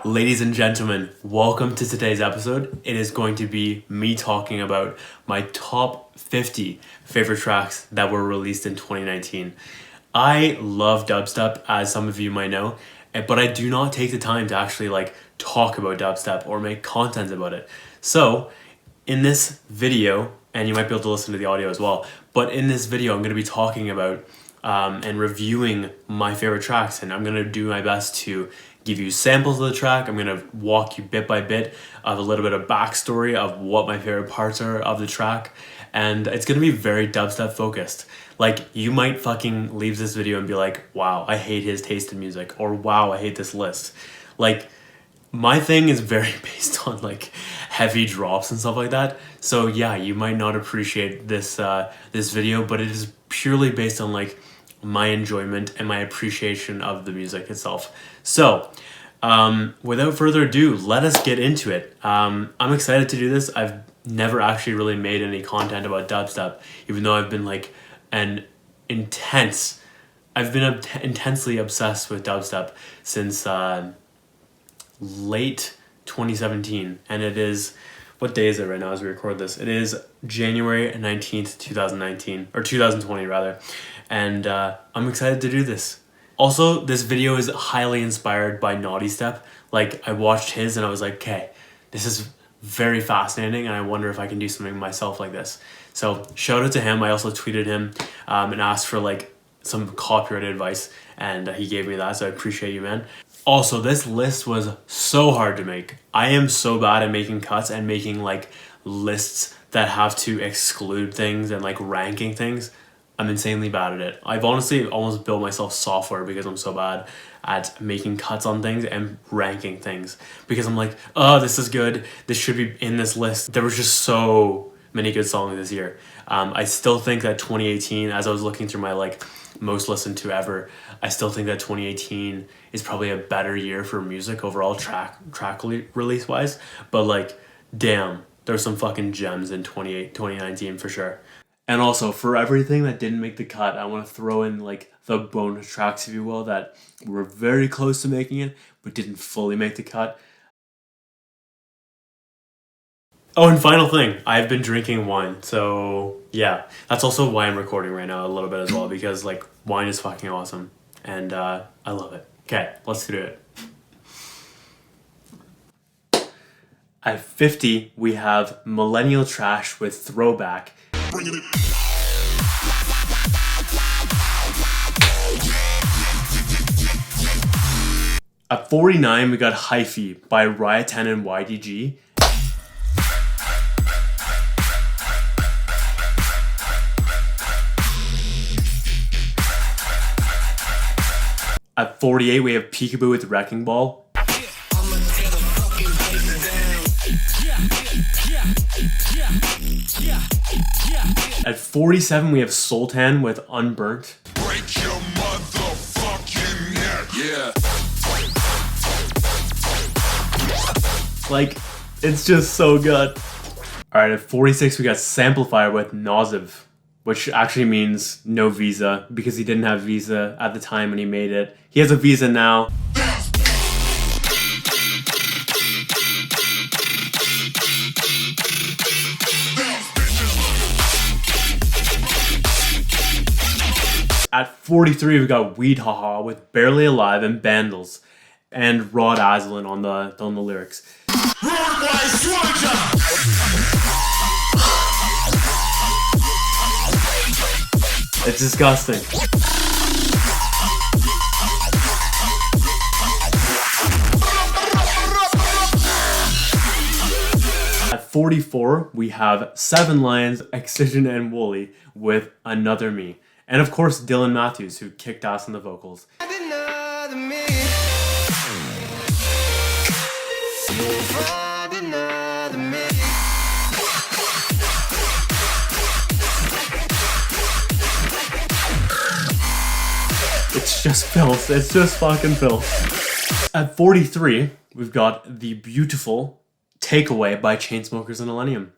Ladies and gentlemen, welcome to today's episode. It is going to be me talking about my top 50 favorite tracks that were released in 2019. I love dubstep, as some of you might know, but I do not take the time to actually talk about dubstep or make content about it. So in this video, and you might be able to listen to the audio as well, but in this video I'm going to be talking about and reviewing my favorite tracks, and I'm going to do my best to give you samples of the track. I'm going to walk you bit by bit of a little bit of backstory of what my favorite parts are of the track, and it's going to be very dubstep focused. Like, you might fucking leave this video and be like, wow, I hate his taste in music, or wow, I hate this list. Like, my thing is very based on heavy drops and stuff like that. So yeah, you might not appreciate this this video, but it is purely based on my enjoyment and my appreciation of the music itself. So without further ado, let us get into it. I'm excited to do this. I've never actually really made any content about dubstep, even though I've been intensely obsessed with dubstep since late 2017, and it is, what day is it right now as we record this? It is January 19th, 2019, or 2020 rather, and I'm excited to do this. Also, this video is highly inspired by Naughty Step. I watched his and I was like, okay, this is very fascinating, and I wonder if I can do something myself like this. So shout out to him. I also tweeted him and asked for some copyright advice, and he gave me that, so I appreciate you, man. Also, this list was so hard to make. I am so bad at making cuts and making lists that have to exclude things and ranking things. I'm insanely bad at it. I've honestly almost built myself software because I'm so bad at making cuts on things and ranking things. Because I'm like, oh, this is good. This should be in this list. There was just so many good songs this year. I still think that 2018, as I was looking through my most listened to ever, I still think that 2018 is probably a better year for music overall, track release wise. But damn, there's some fucking gems in 2019 for sure. And also, for everything that didn't make the cut, I want to throw in the bonus tracks, if you will, that were very close to making it but didn't fully make the cut. Oh, and final thing, I've been drinking wine, so yeah, that's also why I'm recording right now a little bit as well, because wine is fucking awesome, and I love it. Okay, let's do it. At 50, we have Millennial Trash with Throwback. Bringing it. At 49, we got Hyphy by Riot 10 and YDG. At 48, we have Peekaboo with Wrecking Ball. At 47, we have Sultan with Unburnt. Break your motherfucking neck. Yeah. It's just so good. Alright, at 46, we got Samplifier with Nausive, which actually means no visa, because he didn't have visa at the time when he made it. He has a visa now. At 43, we got Weed Haha with Barely Alive and Bandles, and Rod Aslan on the lyrics. It's disgusting. At 44, we have Seven Lions, Excision, and Wooly with Another Me. And of course, Dylan Matthews, who kicked ass on the vocals. It's just filth. It's just fucking filth. At 43, we've got the beautiful Takeaway by Chainsmokers and Millennium.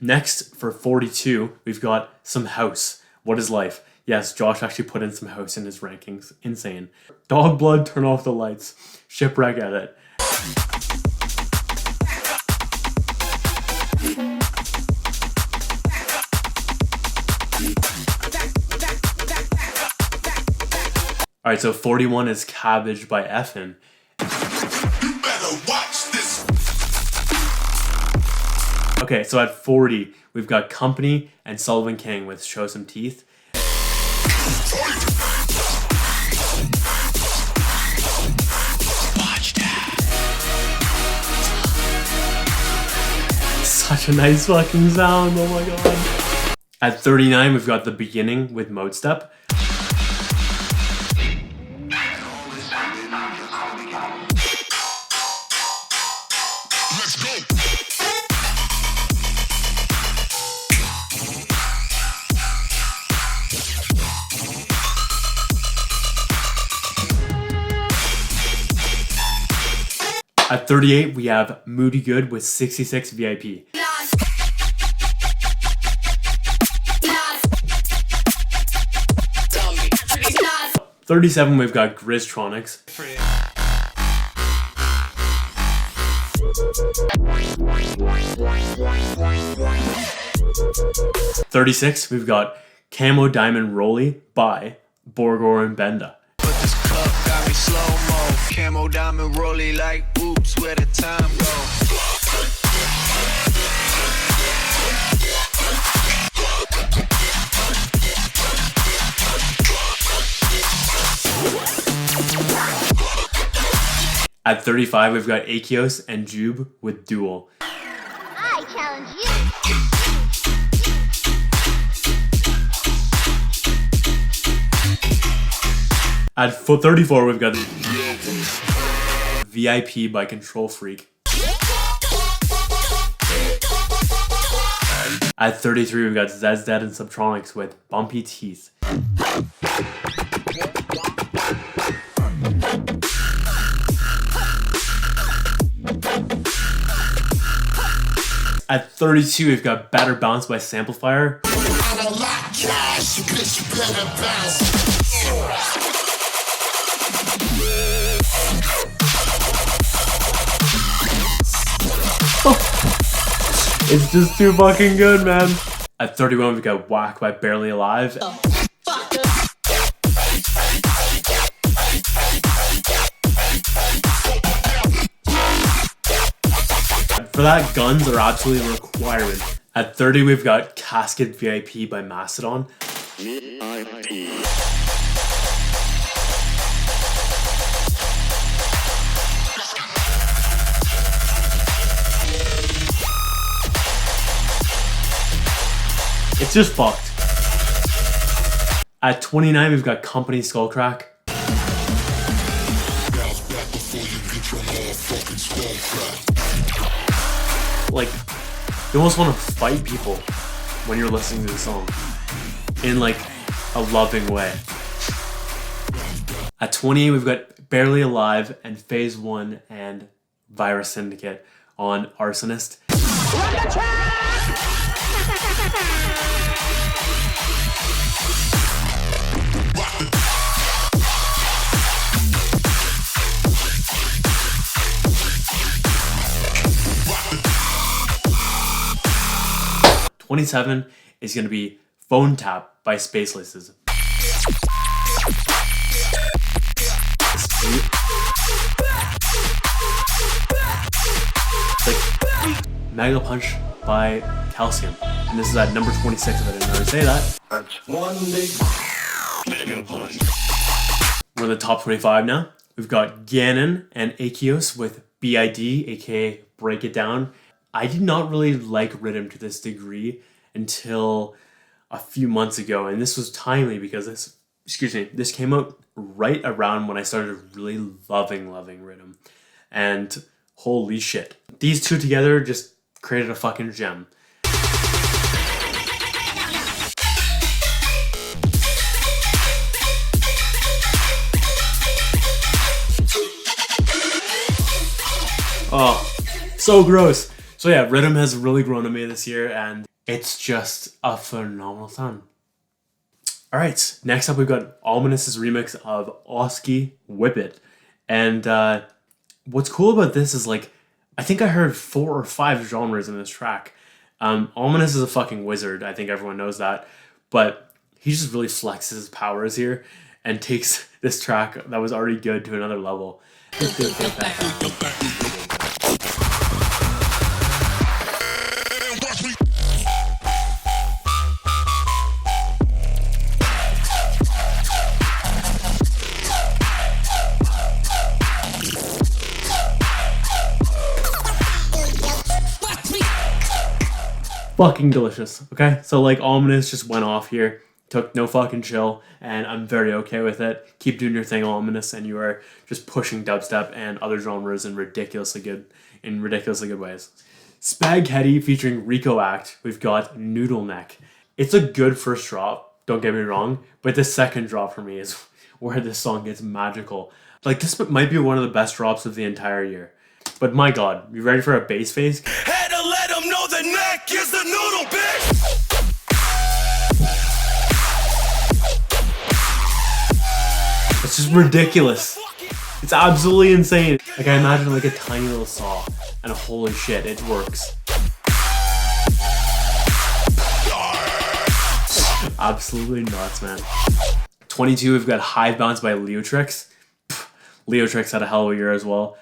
Next, for 42, we've got some house What is life? Yes, Josh actually put in some house in his rankings. Insane. Dog blood, turn off the lights. Shipwreck edit. Alright, so 41 is Cabbage by Effin. You better watch this. Okay, so at 40, we've got Company and Sullivan King with Show Some Teeth. Watch that. Such a nice fucking sound, oh my god. At 39, we've got The Beginning with Moxey. Let's go. At 38, we have Moody Good with 66 VIP. 37, we've got Grizztronics. 36, we've got Camo Diamond Rolly by Borgor and Benda. But this cup got me slow-mo. Camo diamond rolly like oops, where the time go? At 35, we've got Akios and Jube with Duel. I challenge you. At 34, we've got VIP by Control Freak. At 33, we've got Zed's Dead and Subtronics with Bumpy Teeth. At 32, we've got Batter Bounce by Samplifier. I don't like cash, bitch, you better bounce. It's just too fucking good, man. At 31, we've got Whack by Barely Alive. For that, guns are absolutely a requirement. At 30, we've got Casket VIP by Mastodon. It's just fucked. At 29, we've got Company Skullcrack. Bounce back before you get your motherfucking skull cracked. Like, you almost want to fight people when you're listening to the song in like a loving way. At 20, we've got Barely Alive and Phase 1 and Virus Syndicate on Arsonist. '27 is going to be Phone Tap by Space Laces. Like Mega Punch by Calcium. And this is at number 26 if I didn't already say that. One big mega punch. We're in the top 25 now. We've got Ganon and Akios with BID, aka Break It Down. I did not really like rhythm to this degree until a few months ago, and this was timely because this came out right around when I started really loving rhythm. And holy shit. These two together just created a fucking gem. Oh, so gross. So yeah, rhythm has really grown on me this year, and it's just a phenomenal sound. All right, next up we've got Ominous's remix of Oski Whip It. And what's cool about this is like, I think I heard 4 or 5 genres in this track. Ominous is a fucking wizard. I think everyone knows that. But he just really flexes his powers here and takes this track that was already good to another level. Fucking delicious. Okay, so like Ominous just went off here, took no fucking chill, and I'm very okay with it. Keep doing your thing, Ominous, and you are just pushing dubstep and other genres in ridiculously good ways. Spaghetti featuring Rico Act. We've got Noodle Neck. It's a good first drop, don't get me wrong, but the second drop for me is where this song gets magical. Like, this might be one of the best drops of the entire year. But my god, you ready for a bass phase? Had to let them know the neck is the noodle, bitch. It's just ridiculous. It's absolutely insane. Like, I imagine like a tiny little saw, and holy shit, it works. Absolutely nuts, man. 22, we've got Hive Bounce by Leotrix. Leotrix had a hell of a year as well.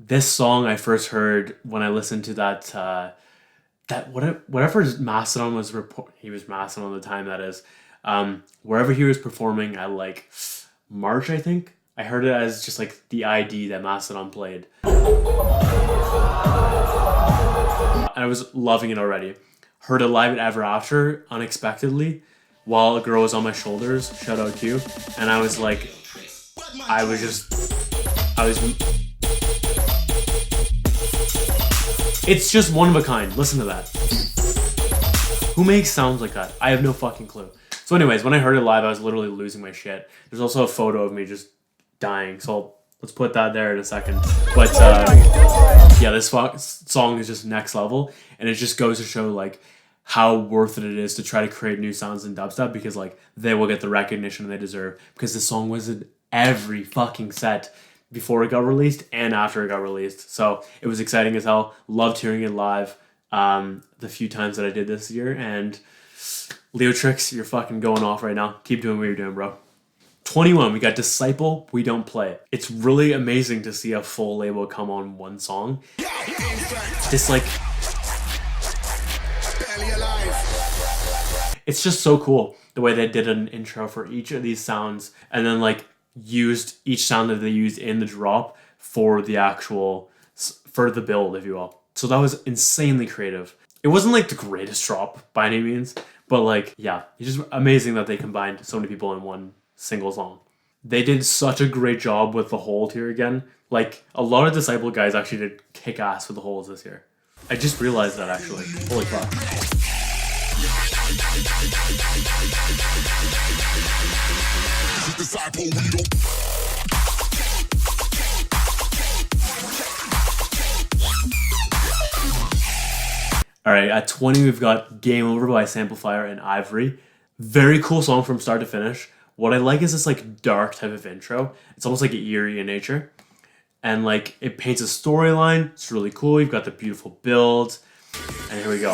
This song I first heard when I listened to whatever Mastodon was he was Mastodon at the time, that is. Wherever he was performing at like March, I think. I heard it as just like the ID that Mastodon played. And I was loving it already. Heard it live at Ever After unexpectedly while a girl was on my shoulders. Shout out Q. And I was like, it's just one of a kind. Listen to that. Who makes sounds like that? I have no fucking clue. So anyways, when I heard it live, I was literally losing my shit. There's also a photo of me just dying. So let's put that there in a second. But yeah, this song is just next level. And it just goes to show like how worth it is to try to create new sounds in dubstep, because like they will get the recognition they deserve, because this song was in every fucking set before it got released and after it got released. So it was exciting as hell. Loved hearing it live the few times that I did this year. And Leotrix, you're fucking going off right now. Keep doing what you're doing, bro. 21, we got Disciple, We Don't Play. It's really amazing to see a full label come on one song. It's like, it's just so cool the way they did an intro for each of these sounds, and then like used each sound that they used in the drop for the build, if you will. So that was insanely creative. It wasn't like the greatest drop by any means, but like, yeah, it's just amazing that they combined so many people in one single song. They did such a great job with the hold here again. Like, a lot of Disciple guys actually did kick ass with the holds this year. I just realized that actually. Holy fuck. Alright, at 20 we've got Game Over by Samplifier and Ivory. Very cool song from start to finish. What I like is this like dark type of intro. It's almost like eerie in nature. And like it paints a storyline. It's really cool. You've got the beautiful build. And here we go.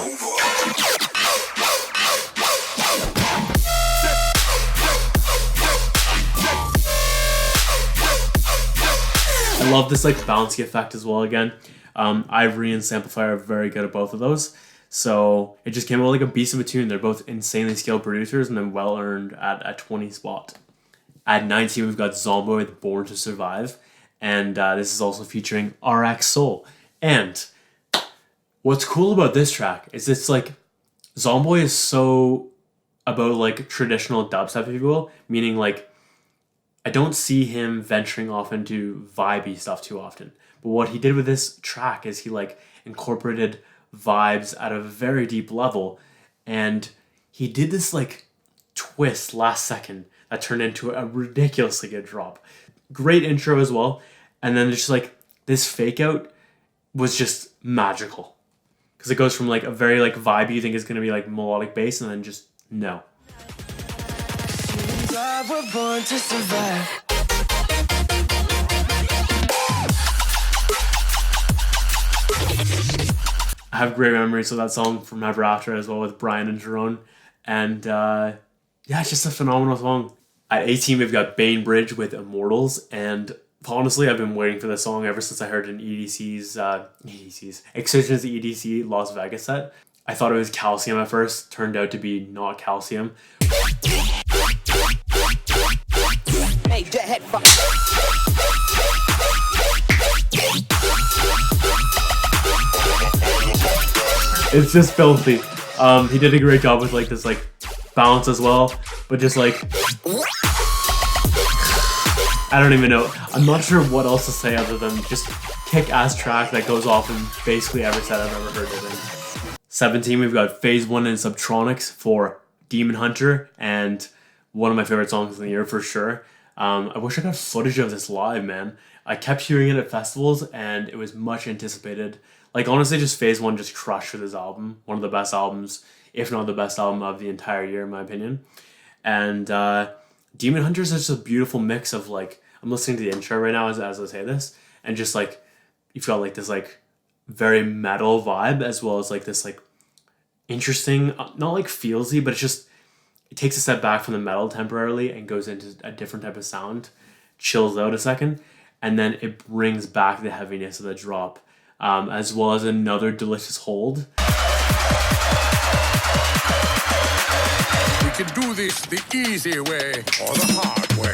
I love this like bouncy effect as well again. Ivory and Samplifier are very good at both of those. So it just came out like a beast of a tune. They're both insanely skilled producers and then well earned at a 20 spot. At 19 we've got Zombo with Born to Survive. And this is also featuring RX Soul. And what's cool about this track is it's like Zomboy is so about like traditional dubstep, if you will, meaning like I don't see him venturing off into vibey stuff too often. But what he did with this track is he like incorporated vibes at a very deep level, and he did this like twist last second that turned into a ridiculously good drop. Great intro as well, and then just like this fake out was just magical, because it goes from like a very like vibe you think is going to be like melodic bass, and then just no. God, we're born to survive. I have great memories of that song from Ever After as well with Brian and Jerome. And yeah, it's just a phenomenal song. At 18, we've got Bainbridge with Immortals. And honestly, I've been waiting for this song ever since I heard an Excision's EDC Las Vegas set. I thought it was Calcium at first. Turned out to be not Calcium. Hey, Jethead, fuck. It's just filthy. He did a great job with like this like bounce as well, but just like I don't even know. I'm not sure what else to say other than just kick-ass track that goes off in basically every set I've ever heard it in. 17, we've got Phase 1 and Subtronics for Demon Hunter, and one of my favorite songs of the year for sure. I wish I got footage of this live, man. I kept hearing it at festivals, and it was much anticipated. Like, honestly, just Phase 1 just crushed with this album. One of the best albums, if not the best album of the entire year, in my opinion. And Demon Hunter is just a beautiful mix of, like, I'm listening to the intro right now as I say this, and just, like, you've got, like, this, like, very metal vibe, as well as, like, this, like, interesting, not, like, feelsy, but it's just, it takes a step back from the metal temporarily and goes into a different type of sound, chills out a second, and then it brings back the heaviness of the drop. As well as another delicious hold. We can do this the easy way or the hard way.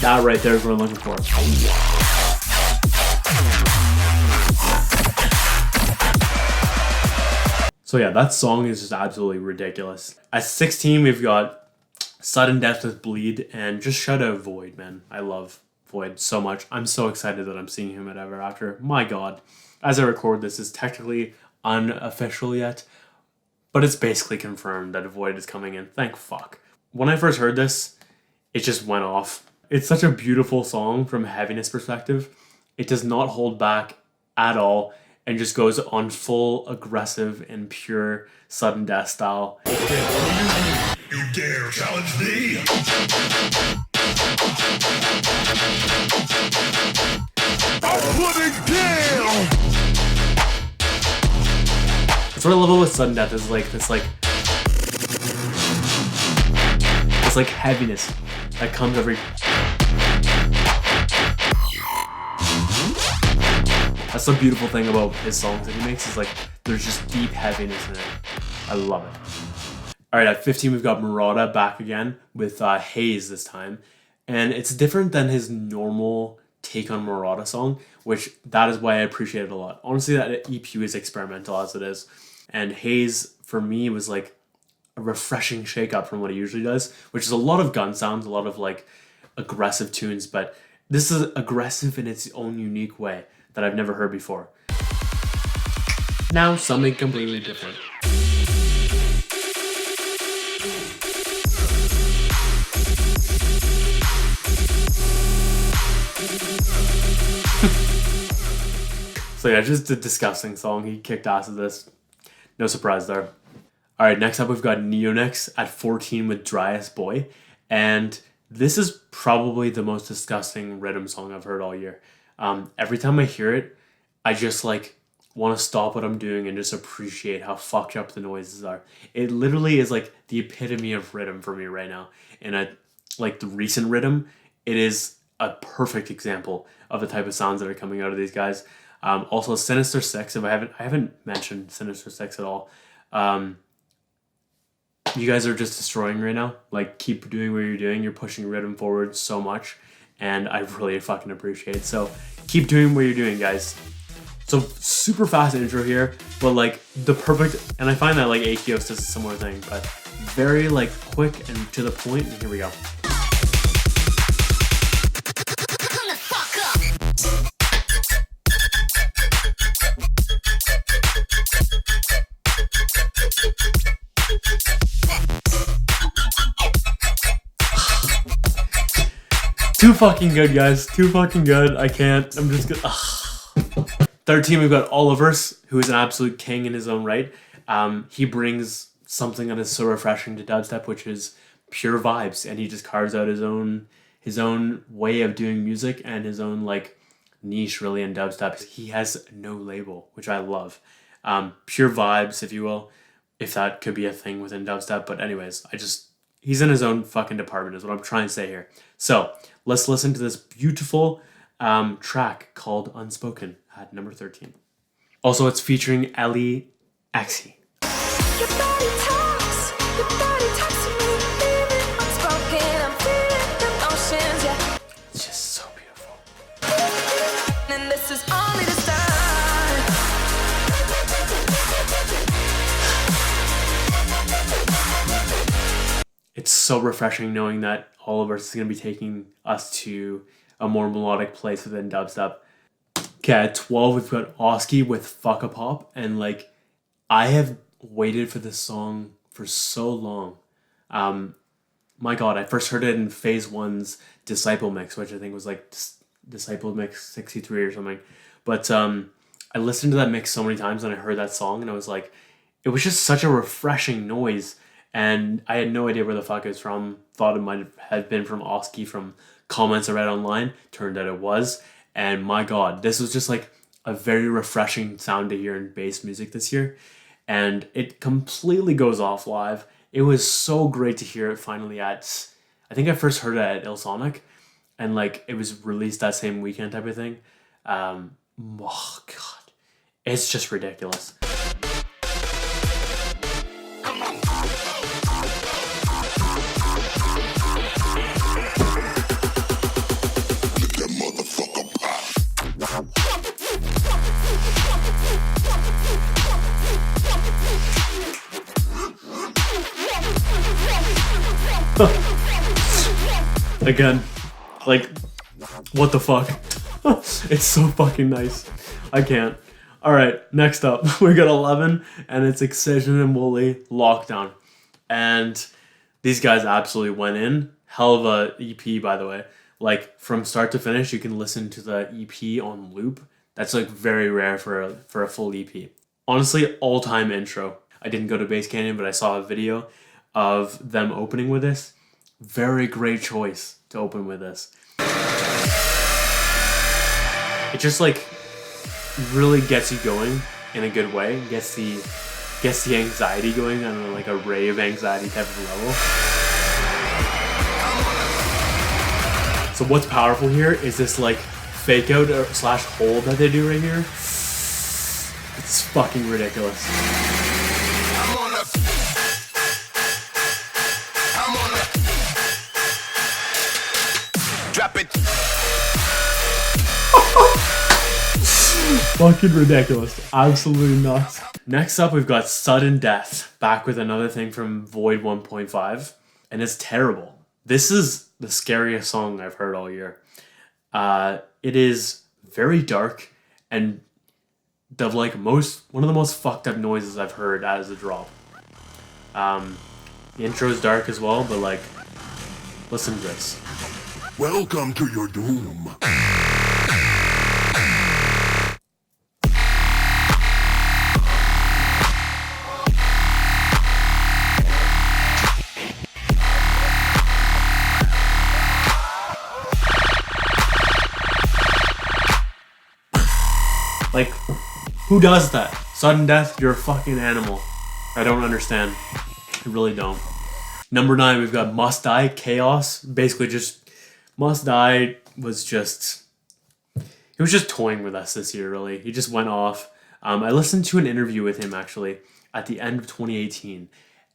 That right there is what I'm looking for. So yeah, that song is just absolutely ridiculous. At 16, we've got Sudden Death with Bleed, and just shout out Void, man. I love Void so much. I'm so excited that I'm seeing him at Ever After. My God. As I record this, is technically unofficial yet, but it's basically confirmed that Void is coming in. Thank fuck. When I first heard this, it just went off. It's such a beautiful song from a heaviness perspective. It does not hold back at all, and just goes on full aggressive and pure Sudden Death style. You dare challenge me? I'm putting down! That's what I love with Sudden Death is like this heaviness that comes every. That's the beautiful thing about his songs that he makes is like there's just deep heaviness in it. I love it. Alright, at 15 we've got Murata back again with Haze this time. And it's different than his normal take on Murata song, which that is why I appreciate it a lot. Honestly, that EP is experimental as it is. And Haze, for me, was like a refreshing shake-up from what he usually does, which is a lot of gun sounds, a lot of like aggressive tunes, but this is aggressive in its own unique way that I've never heard before. Now, something completely different. So yeah, just a disgusting song. He kicked ass at this. No surprise there. Alright, next up we've got Neonix at 14 with Driest Boy. And this is probably the most disgusting rhythm song I've heard all year. Every time I hear it, I just like want to stop what I'm doing and just appreciate how fucked up the noises are. It literally is like the epitome of rhythm for me right now. And like the recent rhythm, it is a perfect example of the type of sounds that are coming out of these guys. Also Sinister Six, if I haven't mentioned Sinister Six at all. You guys are just destroying right now. Like, keep doing what you're doing. You're pushing rhythm forward so much, and I really fucking appreciate it. So keep doing what you're doing, guys. So super fast intro here, but like the perfect, and I find that like Akios does a similar thing, but very like quick and to the point. And here we go. Too fucking good, guys. Too fucking good. I can't. I'm just gonna. Ugh. 13, we've got Oliver's, who is an absolute king in his own right. He brings something that is so refreshing to dubstep, which is pure vibes, and he just carves out his own way of doing music and his own like niche really in dubstep. He has no label, which I love. Pure vibes, if you will, if that could be a thing within dubstep. But anyways, he's in his own fucking department is what I'm trying to say here. So let's listen to this beautiful track called Unspoken at number 13. Also, it's featuring Ellie Axie. Your body talks to me, baby. Unspoken, I'm feeling emotions, yeah. It's just so beautiful. And this is only the start. It's so refreshing knowing that Oliver is going to be taking us to a more melodic place within dubstep. Okay, at 12, we've got Oski with Fuck a Pop, and like, I have waited for this song for so long. My God, I first heard it in Phase 1's Disciple Mix, which I think was like Disciple Mix 63 or something. But I listened to that mix so many times and I heard that song and I was like, it was just such a refreshing noise. And I had no idea where the fuck it was from. Thought it might have been from Oski from comments I read online. Turned out it was. And my God, this was just like a very refreshing sound to hear in bass music this year. And it completely goes off live. It was so great to hear it finally at, I think I first heard it at Ilsonic. And like, it was released that same weekend type of thing. Oh God, it's just ridiculous. Again, like, what the fuck? It's so fucking nice. I can't. Alright, next up, we got 11, and it's Excision and Wooly Lockdown. And these guys absolutely went in. Hell of a EP, by the way. Like, from start to finish, you can listen to the EP on loop. That's, like, very rare for a full EP. Honestly, all-time intro. I didn't go to Bass Canyon, but I saw a video of them opening with this. Very great choice to open with this. It just like really gets you going in a good way. Gets the anxiety going on like a rave anxiety type of level. So what's powerful here is this like fake out / hold that they do right here. It's fucking ridiculous. Drop it. Fucking ridiculous. Absolutely nuts. Next up, we've got Sudden Death, back with another thing from Void 1.5, and it's terrible. This is the scariest song I've heard all year. It is very dark and one of the most fucked up noises I've heard as a drop. The intro is dark as well, but like, listen to this. Welcome to your doom. Like, who does that? Sudden Death, you're a fucking animal. I don't understand. I really don't. Number 9, we've got Must Die, Chaos. Basically just, Must Die was just, he was just toying with us this year, really. He just went off. I listened to an interview with him, actually, at the end of 2018.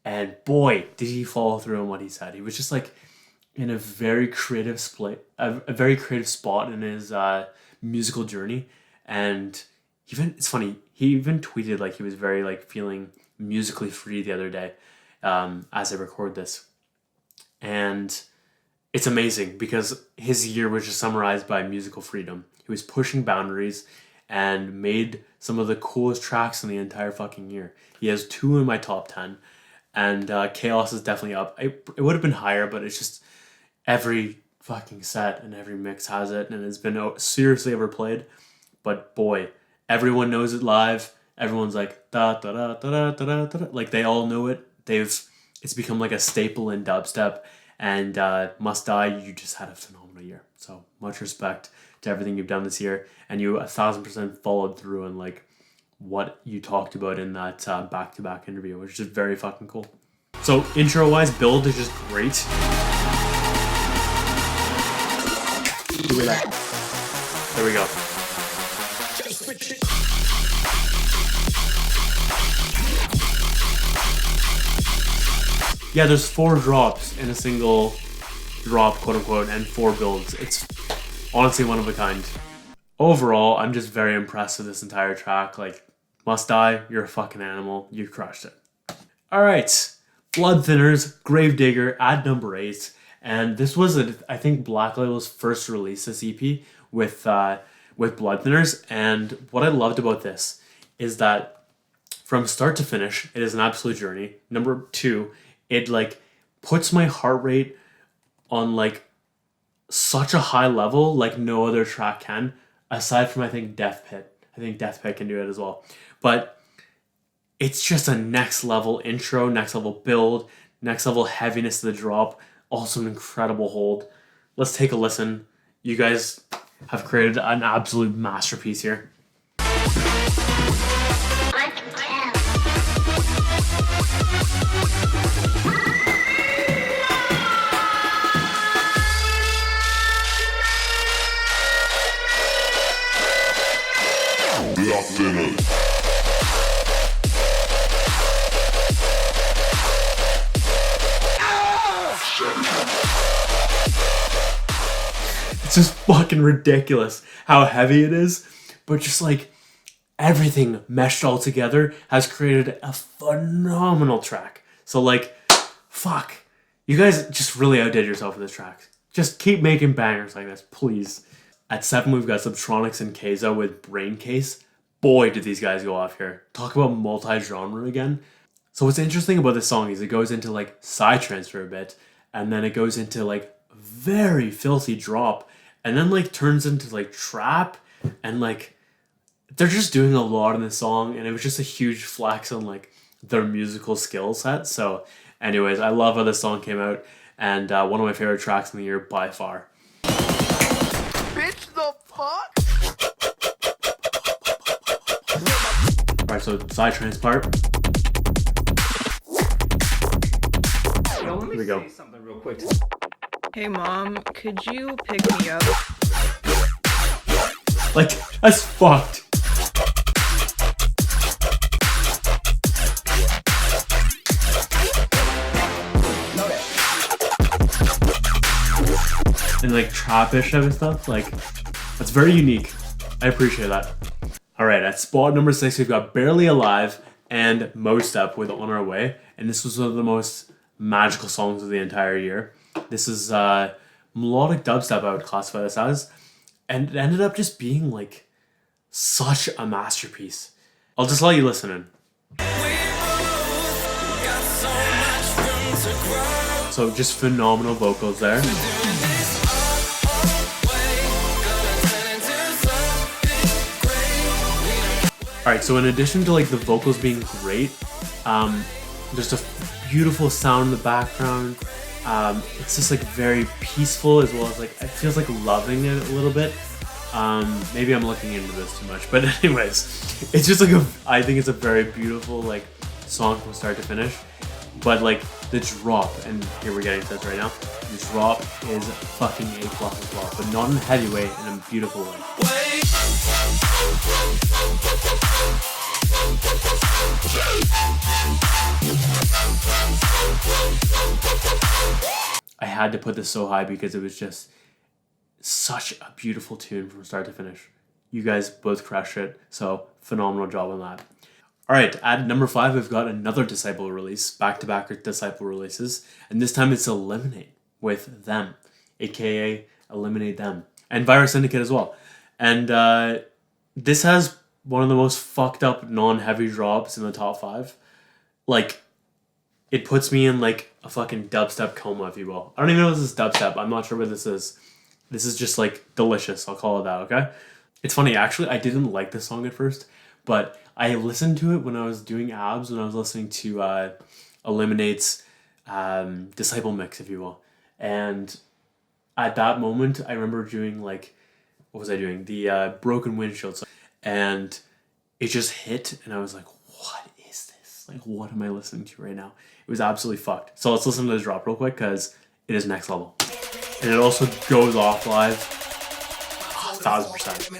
And boy, did he follow through on what he said. He was just like in a very creative a very creative spot in his musical journey. And it's funny, he even tweeted like he was very like feeling musically free the other day as I record this. And it's amazing because his year was just summarized by musical freedom. He was pushing boundaries and made some of the coolest tracks in the entire fucking year. He has 2 in my top 10, and Chaos is definitely up. It would have been higher, but it's just every fucking set, and every mix has it, and it's been seriously overplayed. But boy, everyone knows it live. Everyone's like da da da da da da da. Like they all know it. It's become like a staple in dubstep. And Must Die, you just had a phenomenal year. So much respect to everything you've done this year, and you 1000% followed through on like what you talked about in that back-to-back interview, which is very fucking cool. So intro-wise, build is just great. Do that. There we go. Yeah, there's 4 drops in a single drop, quote unquote, and 4 builds. It's honestly one of a kind. Overall, I'm just very impressed with this entire track. Like, Must Die, you're a fucking animal. You crushed it. Alright, Blood Thinners, Gravedigger at number 8. And this was, I think, Black Label's first release, this EP, with Blood Thinners. And what I loved about this is that from start to finish, it is an absolute journey. Number 2, it like puts my heart rate on like such a high level like no other track can, aside from I think Death Pit. I think Death Pit can do it as well. But it's just a next level intro, next level build, next level heaviness to the drop, also an incredible hold. Let's take a listen. You guys have created an absolute masterpiece here. I can tell. Blood thinners. It's just fucking ridiculous how heavy it is, but just like everything meshed all together has created a phenomenal track. So like, fuck, you guys just really outdid yourself with this track. Just keep making bangers like this, please. At 7, we've got Subtronics and Keza with Brain Case. Boy, did these guys go off here. Talk about multi-genre again. So what's interesting about this song is it goes into like psytrance for a bit, and then it goes into like very filthy drop, and then like turns into like trap, and like they're just doing a lot in this song, and it was just a huge flex on like their musical skill set. So anyways, I love how this song came out, and one of my favorite tracks in the year by far. Bitch, the fuck? Alright, so psytrance part. Here we go. Something real quick. Hey mom, could you pick me up? Like, that's fucked. And like trap-ish type of stuff, like, that's very unique. I appreciate that. Alright, at spot number 6, we've got Barely Alive and Mostep with On Our Way. And this was one of the most magical songs of the entire year. This is melodic dubstep, I would classify this as. And it ended up just being like such a masterpiece. I'll just let you listen in. So just phenomenal vocals there. Alright, so in addition to like the vocals being great, there's a beautiful sound in the background. It's just like very peaceful, as well as like it feels like loving it a little bit. Maybe I'm looking into this too much, but anyways, it's just like I think it's a very beautiful like song from start to finish. But like the drop, and here we're getting to this right now, the drop is fucking A+ as well, but not in a heavy way, in a beautiful way. I had to put this so high because it was just such a beautiful tune from start to finish. You guys both crushed it, so phenomenal job on that. Alright, at number 5, we've got another Disciple release, back-to-back Disciple releases, and this time it's Eliminate with Them, aka Eliminate Them, and Virus Syndicate as well. And this has one of the most fucked up non-heavy drops in the top 5. Like, it puts me in like a fucking dubstep coma, if you will. I don't even know if this is dubstep. I'm not sure what this is. This is just like delicious. I'll call it that, okay? It's funny, actually, I didn't like this song at first, but I listened to it when I was doing abs, when I was listening to Eliminate's Disciple Mix, if you will. And at that moment, I remember doing like, what was I doing? The Broken Windshield song. And it just hit, and I was like, what is this? Like, what am I listening to right now? It was absolutely fucked. So let's listen to this drop real quick, because it is next level. And it also goes off live 1,000%.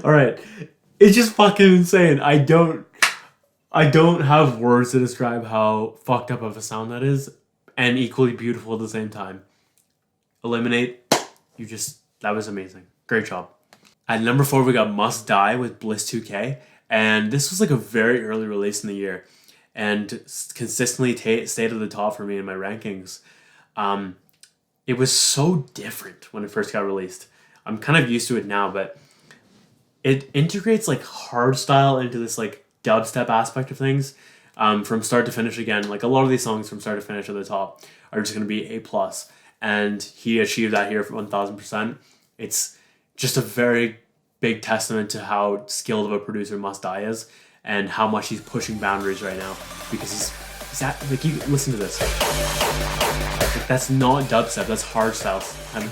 All right, it's just fucking insane. I don't have words to describe how fucked up of a sound that is, and equally beautiful at the same time. Eliminate, that was amazing. Great job. At number 4, we got Must Die with Bliss 2K, and this was like a very early release in the year, and consistently stayed at the top for me in my rankings. It was so different when it first got released. I'm kind of used to it now, but it integrates like hardstyle into this like dubstep aspect of things, from start to finish. Again, like a lot of these songs from start to finish at the top are just going to be A+, and he achieved that here for 1,000%. It's just a very big testament to how skilled of a producer Must Die is, and how much he's pushing boundaries right now, because he's at, like, you listen to this, like, that's not dubstep, that's hardstyle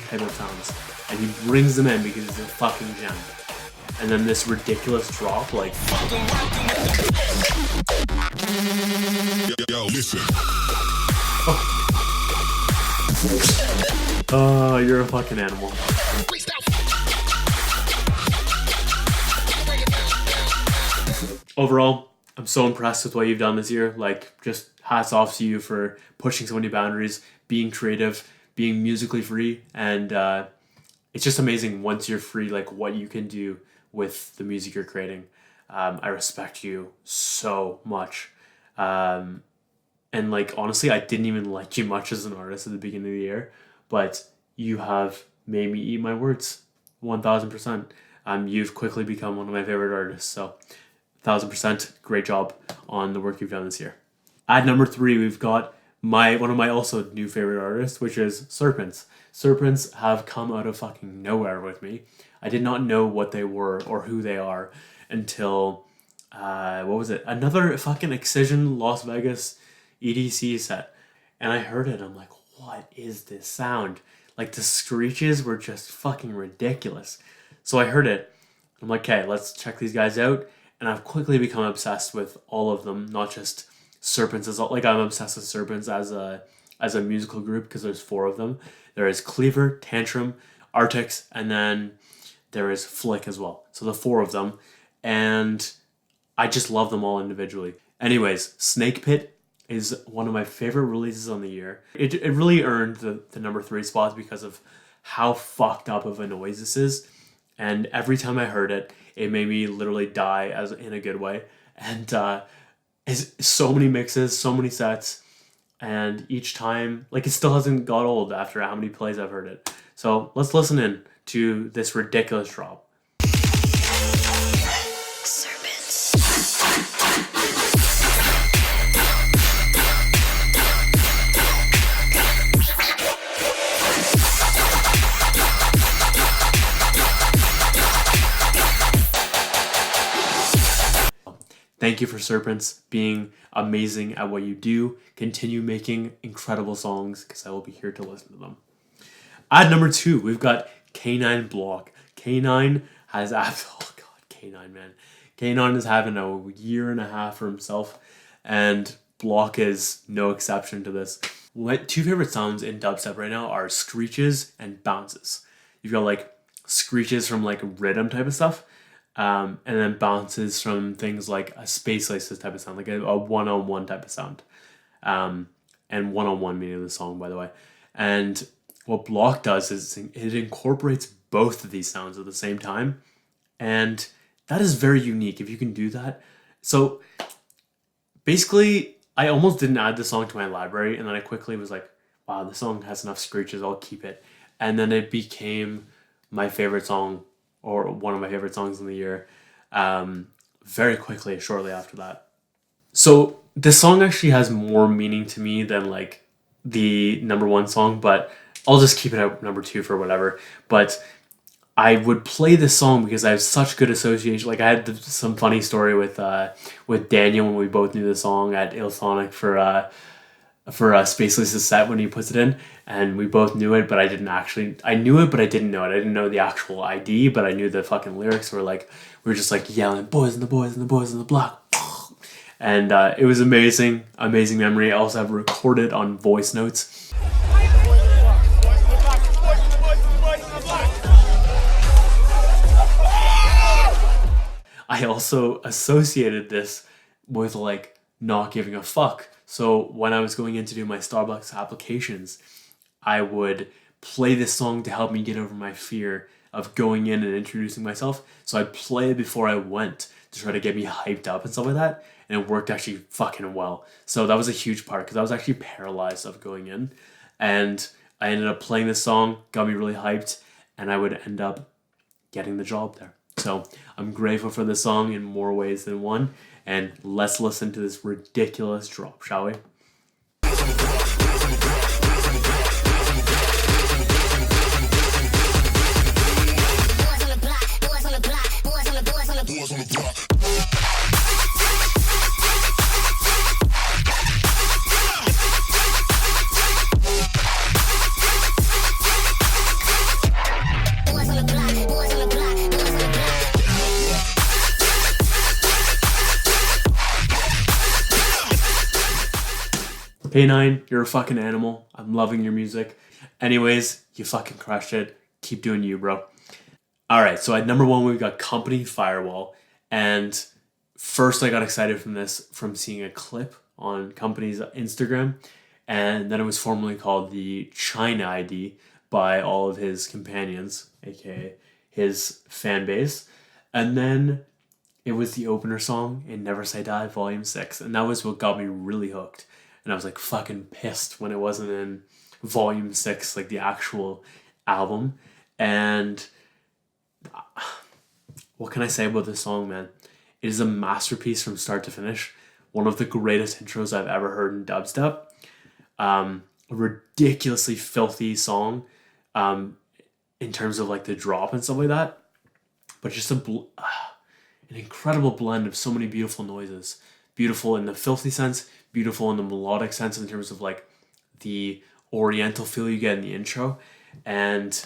type of sounds, and he brings them in because he's a fucking gem. And then this ridiculous drop, like, Yo, listen. oh, you're a fucking animal. Overall, I'm so impressed with what you've done this year. Like, just hats off to you for pushing so many boundaries, being creative, being musically free, and it's just amazing once you're free, like what you can do with the music you're creating. I respect you so much. And like, honestly, I didn't even like you much as an artist at the beginning of the year, but you have made me eat my words 1,000%. You've quickly become one of my favorite artists. So 1,000%, great job on the work you've done this year. At number 3, we've got one of my also new favorite artists, which is Serpents. Serpents have come out of fucking nowhere with me. I did not know what they were or who they are until, what was it? Another fucking Excision Las Vegas EDC set. And I heard it, I'm like, what is this sound? Like, the screeches were just fucking ridiculous. So I heard it. I'm like, okay, let's check these guys out. And I've quickly become obsessed with all of them, not just Serpents. Like, I'm obsessed with Serpents as a musical group, because there's 4 of them. There is Cleaver, Tantrum, Artix, and then there is Flick as well. So the 4 of them. And I just love them all individually. Anyways, Snake Pit is one of my favorite releases on the year. It really earned the number 3 spot because of how fucked up of a noise this is. And every time I heard it, it made me literally die in a good way. And it's so many mixes, so many sets. And each time, like, it still hasn't got old after how many plays I've heard it. So let's listen in to this ridiculous drop. Thank you for Serpents being amazing at what you do. Continue making incredible songs, because I will be here to listen to them. At number 2, we've got K9 Block. K9 has K9, man. K9 is having a year and a half for himself, and Block is no exception to this. My 2 favorite sounds in dubstep right now are screeches and bounces. You've got like screeches from like rhythm type of stuff, and then bounces from things like a Space Laces type of sound, like a one-on-one type of sound. And one-on-one meaning the song, by the way. And what Block does is it incorporates both of these sounds at the same time. And that is very unique if you can do that. So basically, I almost didn't add the song to my library, and then I quickly was like, wow, the song has enough screeches, I'll keep it. And then it became my favorite song, or one of my favorite songs in the year, very quickly, shortly after that. So this song actually has more meaning to me than like the number one song, but I'll just keep it at number two for whatever. But I would play this song because I have such good association. Like I had some funny story with Daniel when we both knew the song at Ilsonic for Space Lisa's set when he puts it in, and we both knew it, but I knew it, but I didn't know it. I didn't know the actual ID, but I knew the fucking lyrics. We were just like yelling, boys and the boys and the boys in the block. And it was amazing memory. I also have recorded on voice notes. I also associated this with like not giving a fuck. So when I was going in to do my Starbucks applications, I would play this song to help me get over my fear of going in and introducing myself. So I'd play it before I went to try to get me hyped up and stuff like that. And it worked actually fucking well. So that was a huge part because I was actually paralyzed of going in. And I ended up playing this song, got me really hyped, and I would end up getting the job there. So I'm grateful for this song in more ways than one. And let's listen to this ridiculous drop, shall we? K9, you're a fucking animal. I'm loving your music. Anyways, you fucking crushed it. Keep doing you, bro. Alright, so at number one, we've got Company Firewall. And first I got excited from seeing a clip on Company's Instagram. And then it was formerly called the China ID by all of his companions, aka his fan base. And then it was the opener song in Never Say Die Volume 6. And that was what got me really hooked. And I was like fucking pissed when it wasn't in Volume 6, like the actual album. And what can I say about this song, man? It is a masterpiece from start to finish. One of the greatest intros I've ever heard in dubstep. A ridiculously filthy song in terms of like the drop and stuff like that. But just an incredible blend of so many beautiful noises. Beautiful in the filthy sense, beautiful in the melodic sense in terms of like the oriental feel you get in the intro. And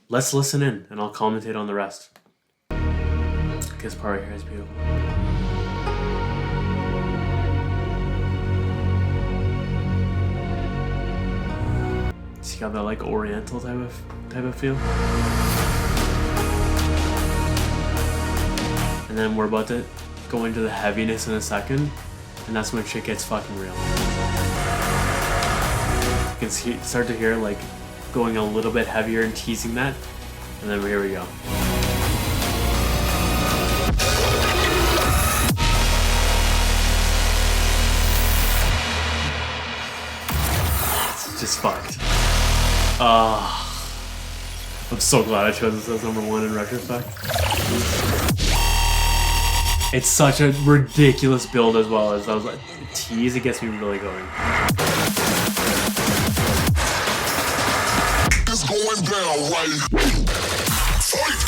let's listen in and I'll commentate on the rest. This part right here is beautiful. It's got that like oriental type of feel. And then we're about to go into the heaviness in a second, and that's when shit gets fucking real. You can start to hear like going a little bit heavier and teasing that, and then here we go. It's just fucked. I'm so glad I chose this as number one in retrospect. It's such a ridiculous build as well as those like tease. It gets me really going. It's going down, right? Fight!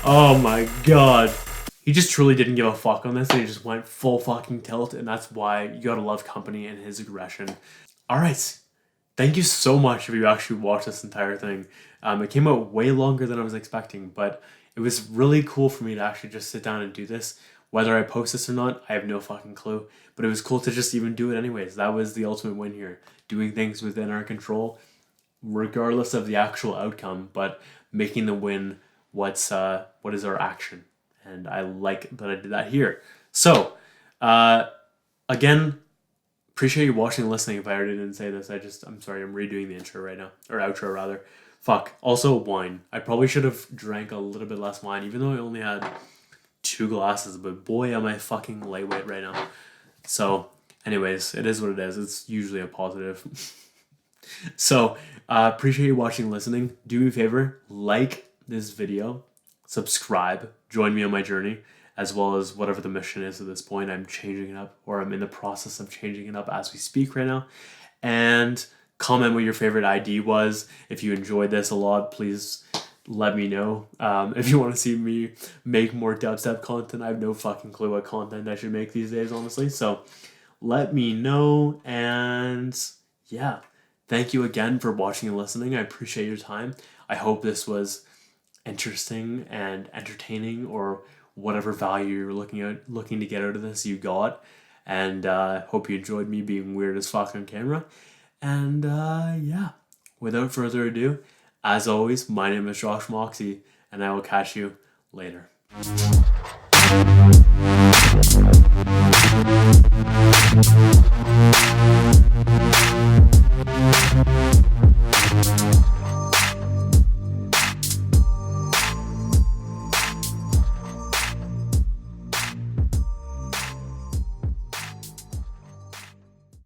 Oh my god. He just truly didn't give a fuck on this, and he just went full fucking tilt, and that's why you gotta love Company and his aggression. Alright, thank you so much if you actually watched this entire thing. It came out way longer than I was expecting, but it was really cool for me to actually just sit down and do this. Whether I post this or not, I have no fucking clue, but it was cool to just even do it anyways. That was the ultimate win here. Doing things within our control, regardless of the actual outcome, but making the win what is our action. And I like that I did that here. So, again, appreciate you watching and listening. If I already didn't say this, I'm sorry, I'm redoing the intro right now, or outro rather. Fuck. Also, wine. I probably should have drank a little bit less wine, even though I only had 2 glasses, but boy, am I fucking lightweight right now. So, anyways, it is what it is. It's usually a positive. So, appreciate you watching and listening. Do me a favor, like this video, subscribe, join me on my journey, as well as whatever the mission is at this point. I'm changing it up, or I'm in the process of changing it up as we speak right now. And comment what your favorite ID was. If you enjoyed this a lot, please let me know. If you want to see me make more dubstep content, I have no fucking clue what content I should make these days, honestly. So let me know. And yeah, thank you again for watching and listening. I appreciate your time. I hope this was interesting and entertaining, or whatever value you're looking to get out of this, you got. And hope you enjoyed me being weird as fuck on camera. And yeah, without further ado, as always, my name is Josh Moxey, and I will catch you later.